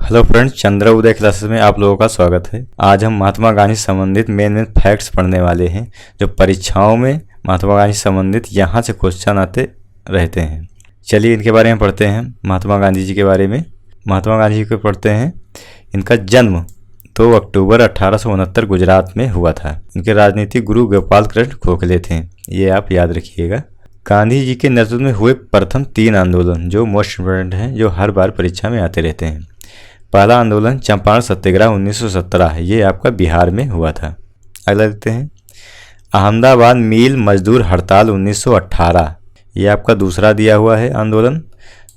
Hello friends, चंद्र उदय classes में आप लोगों का स्वागत है। आज हम महात्मा गांधी से संबंधित मेन फैक्ट्स पढ़ने वाले हैं जो परीक्षाओं में महात्मा गांधी से संबंधित यहाँ से क्वेश्चन आते रहते हैं। चलिए इनके बारे में पढ़ते हैं। महात्मा गांधी जी के बारे में महात्मा गांधी जी को पढ़ते हैं। इनका जन्म 2 अक्टूबर 1869 गुजरात में हुआ था। इनके राजनीतिक गुरु गोपाल कृष्ण गोखले थे, ये आप याद रखिएगा। गांधी जी के नेतृत्व में हुए प्रथम 3 आंदोलन जो मोस्ट इम्पोर्टेंट हैं, जो हर बार परीक्षा में आते रहते हैं। पहला आंदोलन चंपारण सत्याग्रह 1917, ये आपका बिहार में हुआ था। अगला देखते हैं अहमदाबाद मिल मजदूर हड़ताल 1918, ये आपका दूसरा दिया हुआ है आंदोलन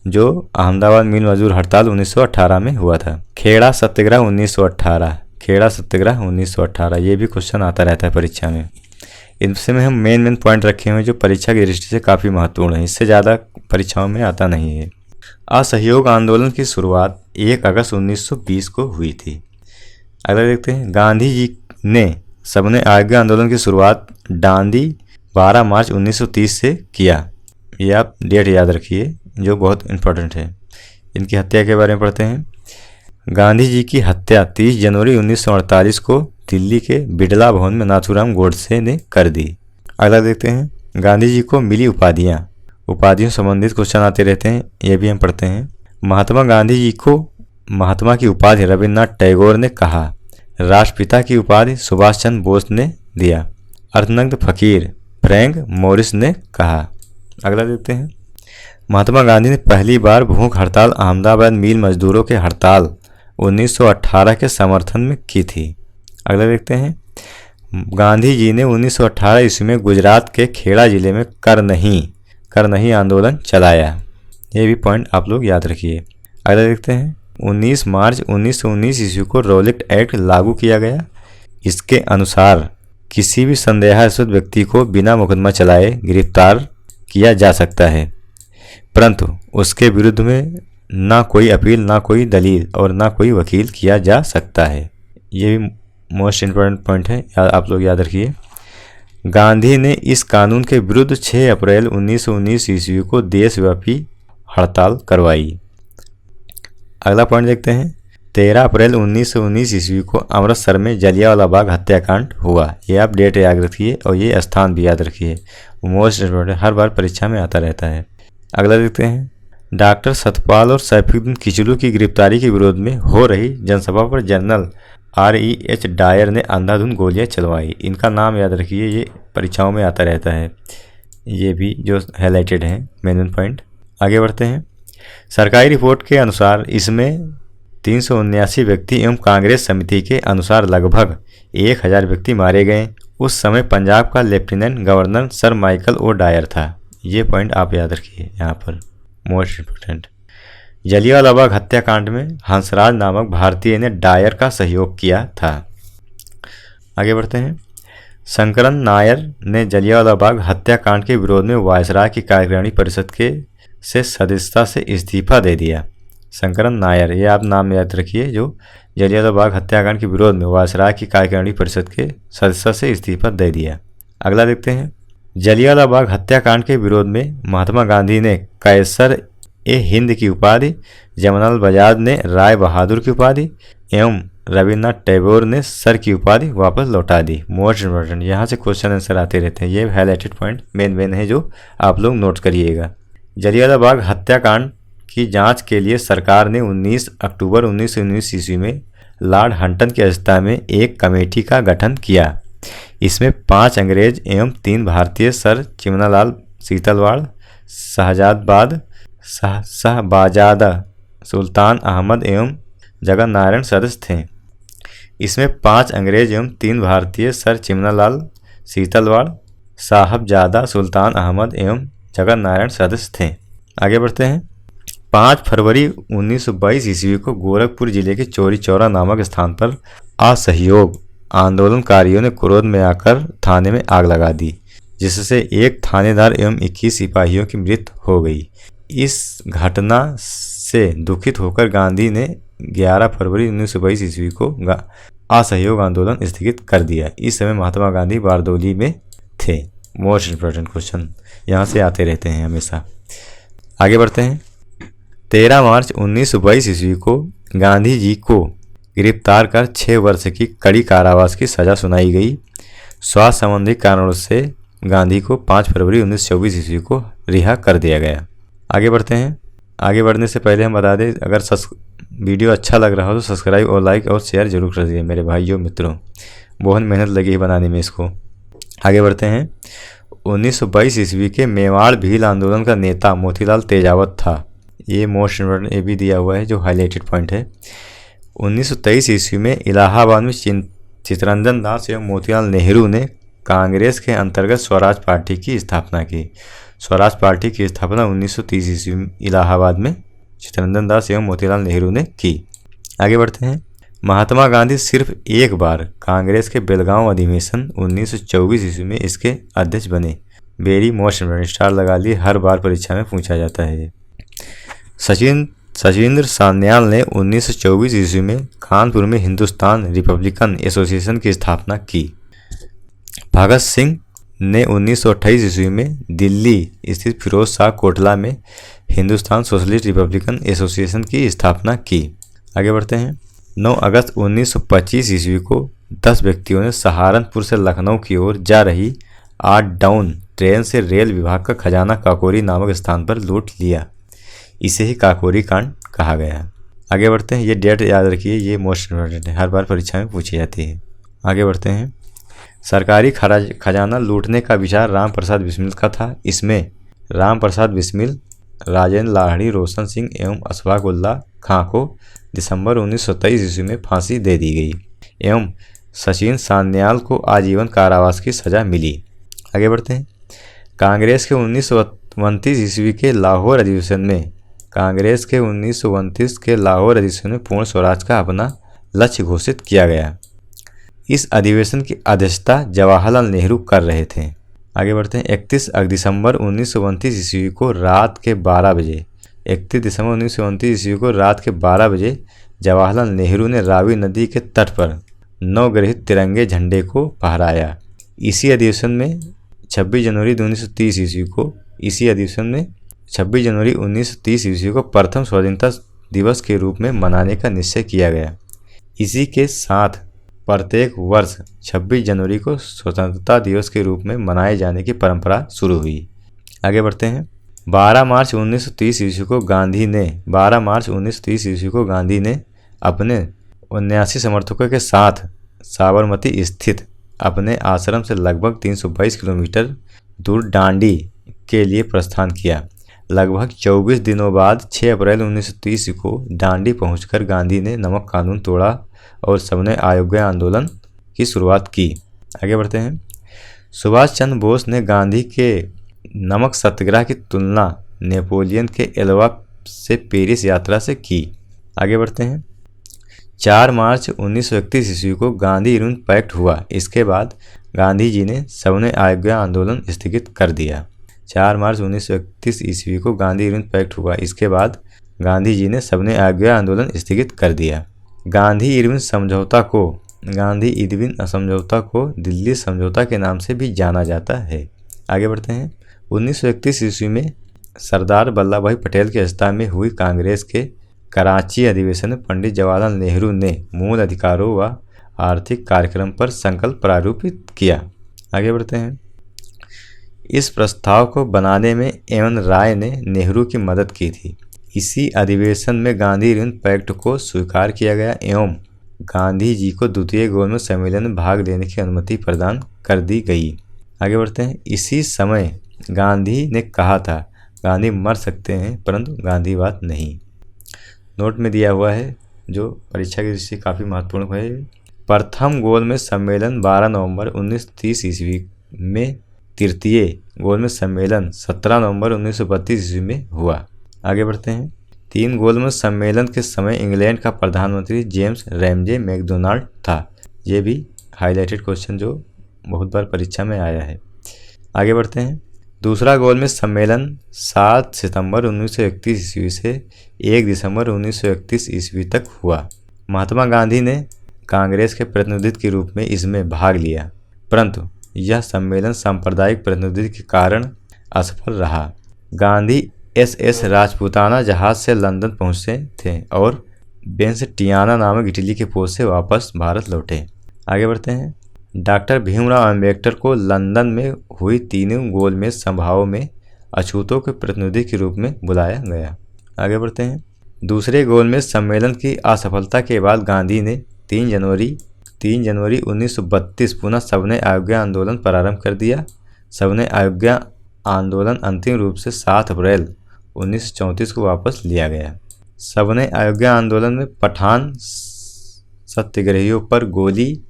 जो अहमदाबाद मिल मजदूर हड़ताल 1918 में हुआ था। खेड़ा सत्याग्रह 1918, खेड़ा सत्याग्रह 1918, ये भी क्वेश्चन आता रहता है परीक्षा में। इनसे में हम मेन पॉइंट रखे हुए हैं जो परीक्षा की दृष्टि से काफ़ी महत्वपूर्ण है, इससे ज़्यादा परीक्षाओं में आता नहीं है। असहयोग आंदोलन की शुरुआत 1 अगस्त 1920 को हुई थी। अगला देखते हैं गांधी जी ने सबने आज्ञा आंदोलन की शुरुआत दांडी 12 मार्च 1930 से किया। ये आप डेट याद रखिए जो बहुत इम्पोर्टेंट है। इनकी हत्या के बारे में पढ़ते हैं। गांधी जी की हत्या 30 जनवरी 1948 को दिल्ली के बिड़ला भवन में नाथूराम गोडसे ने कर दी। अगला देखते हैं गांधी जी को मिली उपाधियों संबंधित क्वेश्चन आते रहते हैं, ये भी हम पढ़ते हैं। महात्मा गांधी जी को महात्मा की उपाधि रविन्द्रनाथ टैगोर ने कहा। राष्ट्रपिता की उपाधि सुभाष चंद्र बोस ने दिया। अर्थनग्न फकीर फ्रैंक मोरिस ने कहा। अगला देखते हैं महात्मा गांधी ने पहली बार भूख हड़ताल अहमदाबाद मिल मजदूरों के हड़ताल 1918 के समर्थन में की थी। अगला देखते हैं गांधी जी ने 1918 ईस्वी में गुजरात के खेड़ा जिले में कर नहीं आंदोलन चलाया। ये भी पॉइंट आप लोग याद रखिए। अगला देखते हैं 19 मार्च 1919 ईस्वी को रॉलेट एक्ट लागू किया गया। इसके अनुसार किसी भी संदेहास्पद व्यक्ति को बिना मुकदमा चलाए गिरफ्तार किया जा सकता है, परंतु उसके विरुद्ध में ना कोई अपील, ना कोई दलील और ना कोई वकील किया जा सकता है। ये भी मोस्ट इम्पोर्टेंट पॉइंट है, आप लोग याद रखिए। गांधी ने इस कानून के विरुद्ध 6 अप्रैल 1919 ईस्वी को देशव्यापी हड़ताल करवाई। अगला पॉइंट देखते हैं 13 अप्रैल 1919 ईस्वी को अमृतसर में जलियांवाला बाग हत्याकांड हुआ। ये आप डेट याद रखिए और ये स्थान भी याद रखिए, मोस्ट इम्पोर्टेंट, हर बार परीक्षा में आता रहता है। अगला देखते हैं डॉक्टर सतपाल और सैफुद्दीन किचलू की गिरफ्तारी के विरोध में हो रही जनसभा पर जनरल R.E.H. डायर ने अंधाधुंध गोलियां चलवाई। इनका नाम याद रखिए, ये परीक्षाओं में आता रहता है, ये भी जो हाईलाइटेड है मेन पॉइंट। आगे बढ़ते हैं सरकारी रिपोर्ट के अनुसार इसमें 379 व्यक्ति एवं कांग्रेस समिति के अनुसार लगभग 1000 व्यक्ति मारे गए। उस समय पंजाब का lieutenant governor sir Michael O'Dwyer था। ये पॉइंट आप याद रखिए यहाँ पर, मोस्ट इम्पोर्टेंट। जलियांवाला बाग हत्याकांड में हंसराज नामक भारतीय ने डायर का सहयोग किया था। आगे बढ़ते हैं शंकरन नायर ने जलियांवाला बाग हत्याकांड के विरोध में वायसराय की कार्यकारिणी परिषद के से सदस्यता से इस्तीफा दे दिया। शंकरन नायर, ये आप नाम याद रखिए, जो जलियांवाला बाग हत्याकांड के विरोध में वायसराय की कार्यकारिणी परिषद के सदस्यता से इस्तीफा दे दिया। अगला देखते हैं जलियांवाला बाग हत्याकांड के विरोध में महात्मा गांधी ने कैसर ए हिंद की उपाधि, जमनालाल बजाज ने राय बहादुर की उपाधि एवं रविन्द्रनाथ टैगोर ने सर की उपाधि वापस लौटा दी। मोस्ट इम्पोर्टेंट, यहाँ से क्वेश्चन आंसर आते रहते हैं, ये हाईलाइटेड पॉइंट मेन है जो आप लोग नोट करिएगा। जलियांवाला बाग हत्याकांड की जांच के लिए सरकार ने 19 अक्टूबर 1919 ईस्वी में लॉर्ड हंटन की अध्यक्षता में एक कमेटी का गठन किया। इसमें 5 अंग्रेज एवं 3 भारतीय सर चिमनालाल सीतलवाड़, शहबाजादा सुल्तान अहमद एवं जगन नारायण सदस्य थे। इसमें 5 अंग्रेज एवं 3 भारतीय सर चिमनालाल सीतलवाड़, साहबजादा सुल्तान अहमद एवं जगन नारायण सदस्य थे। आगे बढ़ते हैं 5 फरवरी 1922 ईस्वी को गोरखपुर जिले के चौरी चौरा नामक स्थान पर असहयोग आंदोलनकारियों ने क्रोध में आकर थाने में आग लगा दी, जिससे एक थानेदार एवं 21 सिपाहियों की मृत्यु हो गई। इस घटना से दुखित होकर गांधी ने 11 फरवरी 1922 ईस्वी को असहयोग आंदोलन स्थगित कर दिया। इस समय महात्मा गांधी बारदौली में थे। मोस्ट इम्पोर्टेंट क्वेश्चन यहाँ से आते रहते हैं हमेशा। आगे बढ़ते हैं 13 मार्च 1922 ईस्वी को गांधी जी को गिरफ्तार कर 6 वर्ष की कड़ी कारावास की सजा सुनाई गई। स्वास्थ्य संबंधी कारणों से गांधी को 5 फरवरी 1924 ईस्वी को रिहा कर दिया गया। आगे बढ़ते हैं। आगे बढ़ने से पहले हम बता दें, अगर वीडियो अच्छा लग रहा हो तो सब्सक्राइब और लाइक और शेयर जरूर कर दीजिए मेरे भाइयों मित्रों, बहुत मेहनत लगी है बनाने में इसको। आगे बढ़ते हैं। 1922 ईस्वी के मेवाड़ भील आंदोलन का नेता मोतीलाल तेजावत था। ये मोस्ट इम्पोर्टेंट ये भी दिया हुआ है जो हाईलाइटेड पॉइंट है। 1923 ईस्वी में इलाहाबाद में चित्तरंजन दास एवं मोतीलाल नेहरू ने कांग्रेस के अंतर्गत स्वराज पार्टी की स्थापना की। स्वराज पार्टी की स्थापना 1930 ईस्वी में इलाहाबाद में चित्तरंजन दास एवं मोतीलाल नेहरू ने की। आगे बढ़ते हैं। महात्मा गांधी सिर्फ एक बार कांग्रेस के बेलगांव अधिवेशन 1924 ईस्वी में इसके अध्यक्ष बने। वेरी मोस्ट इम्पोर्टेंट, स्टार लगा लिए, हर बार परीक्षा में पूछा जाता है। सचिंद्र सान्याल ने 1924 ईस्वी में कानपुर में हिंदुस्तान रिपब्लिकन एसोसिएशन की स्थापना की। भगत सिंह ने 1928 ईस्वी में दिल्ली स्थित फिरोज शाह कोटला में हिंदुस्तान सोशलिस्ट रिपब्लिकन एसोसिएशन की स्थापना की। आगे बढ़ते हैं। 9 अगस्त 1925 ईस्वी को 10 व्यक्तियों ने सहारनपुर से लखनऊ की ओर जा रही 8 डाउन ट्रेन से रेल विभाग का खजाना काकोरी नामक स्थान पर लूट लिया। इसे ही काकोरी कांड कहा गया। आगे बढ़ते हैं। ये डेट याद रखिए, ये मोस्ट इम्पोर्टेंट है, हर बार परीक्षा में पूछी जाती है। आगे बढ़ते हैं। सरकारी खजाना लूटने का विचार राम प्रसाद बिस्मिल का था। इसमें राम प्रसाद बिस्मिल, राजेंद्र लाहिड़ी, रोशन सिंह एवं अशफाक उल्लाह खां को दिसंबर 1923 ईस्वी में फांसी दे दी गई एवं सचिन सान्याल को आजीवन कारावास की सजा मिली। आगे बढ़ते हैं। कांग्रेस के 1929 ईस्वी के लाहौर अधिवेशन में पूर्ण स्वराज का अपना लक्ष्य घोषित किया गया। इस अधिवेशन की अध्यक्षता जवाहरलाल नेहरू कर रहे थे। आगे बढ़ते हैं। 31 दिसंबर 1929 ईस्वी को रात के 12 बजे जवाहरलाल नेहरू ने रावी नदी के तट पर नवग्रहित तिरंगे झंडे को फहराया। इसी अधिवेशन में 26 जनवरी 1930 ईस्वी को प्रथम स्वाधीनता दिवस के रूप में मनाने का निश्चय किया गया। इसी के साथ प्रत्येक वर्ष 26 जनवरी को स्वतंत्रता दिवस के रूप में मनाए जाने की परंपरा शुरू हुई। आगे बढ़ते हैं। 12 मार्च 1930 ईस्वी को गांधी ने अपने 79 समर्थकों के साथ साबरमती स्थित अपने आश्रम से लगभग 322 किलोमीटर दूर डांडी के लिए प्रस्थान किया। लगभग 24 दिनों बाद 6 अप्रैल 1930 को डांडी पहुंचकर गांधी ने नमक कानून तोड़ा और सबने अयोग्य आंदोलन की शुरुआत की। आगे बढ़ते हैं। सुभाष चंद्र बोस ने गांधी के नमक सत्याग्रह की तुलना नेपोलियन के एल्वा से पेरिस यात्रा से की। आगे बढ़ते हैं। 4 मार्च 1931 ईस्वी को गांधी इरविन पैक्ट हुआ। इसके बाद गांधी जी ने सबने अयोग्य आंदोलन स्थगित कर दिया। 4 मार्च 1931 ईस्वी को गांधी इरविन पैक्ट हुआ। इसके बाद गांधी जी ने सबने अयोग्य आंदोलन स्थगित कर दिया। गांधी इरविन समझौता को दिल्ली समझौता के नाम से भी जाना जाता है। आगे बढ़ते हैं। 1931 ईस्वी में सरदार वल्लभ भाई पटेल की अध्यक्षता में हुई कांग्रेस के कराची अधिवेशन में पंडित जवाहरलाल नेहरू ने मूल अधिकारों व आर्थिक कार्यक्रम पर संकल्प प्रारूपित किया। आगे बढ़ते हैं। इस प्रस्ताव को बनाने में एम राय ने नेहरू की मदद की थी। इसी अधिवेशन में गांधी इरविन पैक्ट को स्वीकार किया गया एवं गांधी जी को द्वितीय गोलमेज सम्मेलन में भाग लेने की अनुमति प्रदान कर दी गई। आगे बढ़ते हैं। इसी समय गांधी ने कहा था, गांधी मर सकते हैं परंतु गांधीवाद नहीं। नोट में दिया हुआ है जो परीक्षा की दृष्टि काफ़ी महत्वपूर्ण है। प्रथम गोलमेज सम्मेलन 12 नवंबर 1930 ईस्वी में, तृतीय गोलमेज सम्मेलन 17 नवंबर 1932 ईस्वी में हुआ। आगे बढ़ते हैं। 3 गोलमेज सम्मेलन के समय इंग्लैंड का प्रधानमंत्री जेम्स रैमजे मैकडोनाल्ड था। ये भी हाईलाइटेड क्वेश्चन जो बहुत बार परीक्षा में आया है। आगे बढ़ते हैं। दूसरा गोलमेज सम्मेलन 7 सितंबर 1931 ईस्वी से 1 दिसंबर 1931 ईस्वी तक हुआ। महात्मा गांधी ने कांग्रेस के प्रतिनिधित्व के रूप में इसमें भाग लिया, परंतु यह सम्मेलन सांप्रदायिक प्रतिनिधित्व के कारण असफल रहा। गांधी SS राजपूताना जहाज से लंदन पहुंचे थे और बेंस टियाना नामक इटली के पोस्ट से वापस भारत लौटे। आगे बढ़ते हैं। डॉक्टर भीमराव अम्बेडकर को लंदन में हुई तीनों गोलमेज सभाओं में अछूतों के प्रतिनिधि के रूप में बुलाया गया। आगे बढ़ते हैं। दूसरे गोलमेज सम्मेलन की असफलता के बाद गांधी ने 3 जनवरी 1932 पुनः सविनय अवज्ञा आंदोलन प्रारंभ कर दिया। सविनय अवज्ञा आंदोलन अंतिम रूप से 7 अप्रैल 1934 को वापस लिया गया। सविनय अवज्ञा आंदोलन में पठान सत्याग्रहियों पर गोली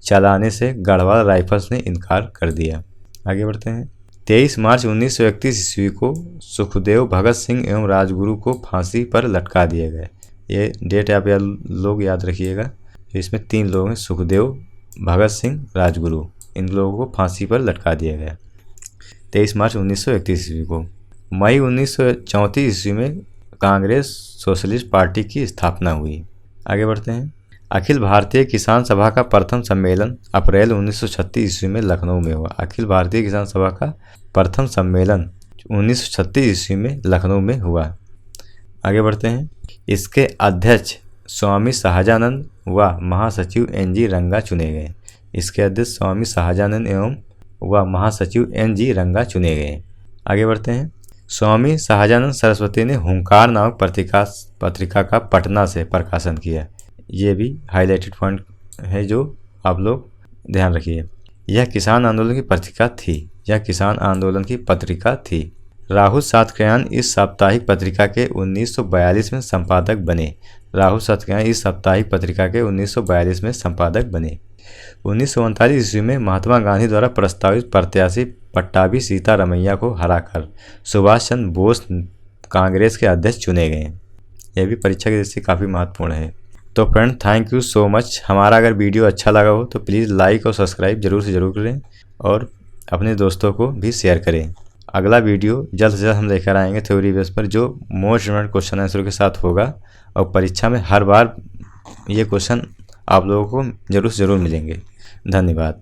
चलाने से गढ़वाल राइफल्स ने इनकार कर दिया। आगे बढ़ते हैं। 23 मार्च 1931 ईस्वी को सुखदेव, भगत सिंह एवं राजगुरु को फांसी पर लटका दिए गए। ये डेट आप लोग याद रखिएगा। इसमें 3 लोग हैं, सुखदेव, भगत सिंह, राजगुरु। इन लोगों को फांसी पर लटका दिया गया 23 मार्च 1931 ईस्वी को। मई 1934 ईस्वी में कांग्रेस सोशलिस्ट पार्टी की स्थापना हुई। आगे बढ़ते हैं। अखिल भारतीय किसान सभा का प्रथम सम्मेलन अप्रैल 1936 ईस्वी में लखनऊ में हुआ। अखिल भारतीय किसान सभा का प्रथम सम्मेलन 1936 ईस्वी में लखनऊ में हुआ। आगे बढ़ते हैं। इसके अध्यक्ष स्वामी सहजानंद व महासचिव NG रंगा चुने गए। इसके अध्यक्ष स्वामी सहजानंद एवं व महासचिव NG रंगा चुने गए। आगे बढ़ते हैं। स्वामी सहजानंद सरस्वती ने हुंकार नामक पत्रिका का पटना से प्रकाशन किया। ये भी हाईलाइटेड पॉइंट है जो आप लोग ध्यान रखिए। यह किसान आंदोलन की पत्रिका थी। राहुल सातकयान इस साप्ताहिक पत्रिका के 1942 में संपादक बने। 1939 ईस्वी में महात्मा गांधी द्वारा प्रस्तावित प्रत्याशी पट्टाभी सीतारमैया को हराकर सुभाष चंद्र बोस कांग्रेस के अध्यक्ष चुने गए। यह भी परीक्षा की दृष्टि से काफ़ी महत्वपूर्ण है। तो friend, thank you so much. हमारा अगर वीडियो अच्छा लगा हो तो प्लीज़ लाइक और सब्सक्राइब जरूर से जरूर करें और अपने दोस्तों को भी शेयर करें। अगला वीडियो जल्द से जल्द हम लेकर आएंगे थ्योरी बेस पर, जो मोस्ट इम्पोर्टेंट क्वेश्चन आंसर के साथ होगा और परीक्षा में हर बार ये क्वेश्चन आप लोगों को जरूर से जरूर मिलेंगे। धन्यवाद।